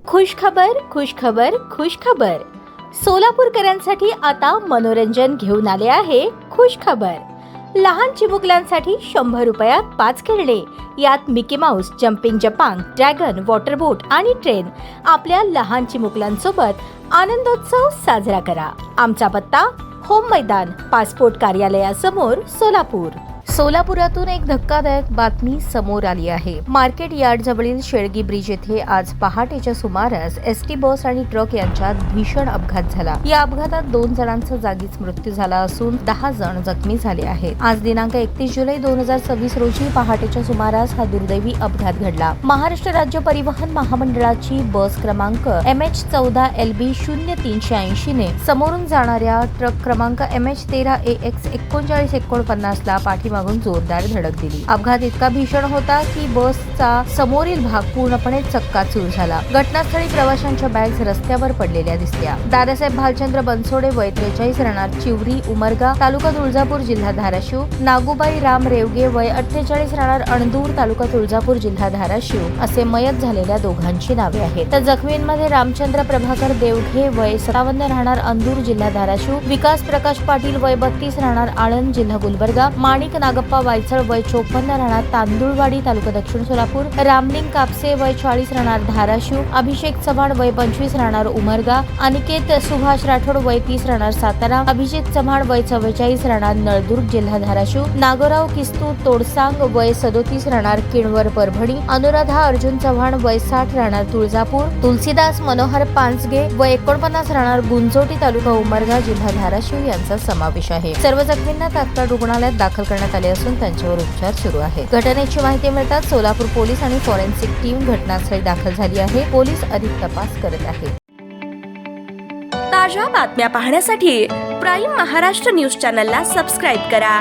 खुशखबर खुशखबर खुशखबर. सोलापूरकरांसाठी आता मनोरंजन घेऊन आले आहे खुशखबर. लहान चिमुकल्यांसाठी 100 रुपयात 5 खेळणे. यात मिकी माऊस, जम्पिंग जपांग, ड्रॅगन, वॉटर बोट आणि ट्रेन. आपल्या लहान चिमुकल्यांसोबत आनंदोत्सव साजरा करा. आमचा पत्ता होम मैदान, पासपोर्ट कार्यालयासमोर, सोलापूर. सोलापुरातून एक धक्कादायक बातमी समोर आली आहे. मार्केट यार्ड जवळील शेळगी ब्रिज येथे आज पहाटेच्या सुमारास एसटी बस आणि ट्रक यांच्यात भीषण अपघात झाला. या अपघातात 2 जणांचा जागीच मृत्यू झाला असून 10 जण जखमी झाले आहेत. आज दिनांक 31 जुलै 2026 रोजी पहाटेच्या सुमारास हा दुर्दैवी अपघात घडला. महाराष्ट्र राज्य परिवहन महामंडळाची बस क्रमांक MH14LB 0380 ने समोरून जाणाऱ्या ट्रक क्रमांक MH13AX 3949 ला पाठीमागून जोरदार धडक दिली. अपघात इतका भीषण होता की बसचा समोरील भाग पूर्णपणे चक्काचूर झाला. घटनास्थळी प्रवाशांच्या बॅग्स रस्त्यावर पडलेल्या दिसल्या. दादासाहेब भालचंद्र बनसोडे वय 43 राहणार चिवरी उमरगा तालुका तुळजापूर जिल्हा धाराशिव, नागूबाई राम रेवगे वय 48 राहणार अणदूर तालुका तुळजापूर जिल्हा धाराशिव असे मयत झालेल्या दोघांची नावे आहेत. तर जखमींमध्ये रामचंद्र प्रभाकर देवघे वय 57 राहणार अंदूर जिल्हा धाराशिव, विकास प्रकाश पाटील वय 32 राहणार आळंद जिल्हा गुलबर्गा, माणिक नागप्पा वायचळ वय 54 राहणार तांदुळवाडी तालुका दक्षिण सोलापूर, रामलिंग कापसे वय 40 राहणार धाराशिव, अभिषेक चव्हाण वय 25 राहणार उमरगा, अनिकेत सुभाष राठोड वय 30 राहणार सातारा, अभिजित चव्हाण वय 44 राहणार नळदुर्ग जिल्हा धाराशिव, नागोराव किस्तू तोडसांग वय 37 राहणार किणवर परभणी, अनुराधा अर्जुन चव्हाण वय 60 राहणार तुळजापूर, तुलसीदास मनोहर पांचगे वय 49 राहणार गुंजोटी तालुका उमरगा जिल्हा धाराशिव यांचा समावेश आहे. सर्व जखमींना तात्काळ रुग्णालयात दाखल करण्यात आले असून त्यांच्यावर उपचार सुरू आहेत. घटनेची माहिती मिळताच सोलापूर पोलीस आणि फॉरेन्सिक टीम घटनास्थळी दाखल झाली आहे. पोलीस अधिक तपास करत आहेत. ताज्या बातम्या पाहण्यासाठी प्राईम महाराष्ट्र न्यूज चॅनलला सबस्क्राईब करा.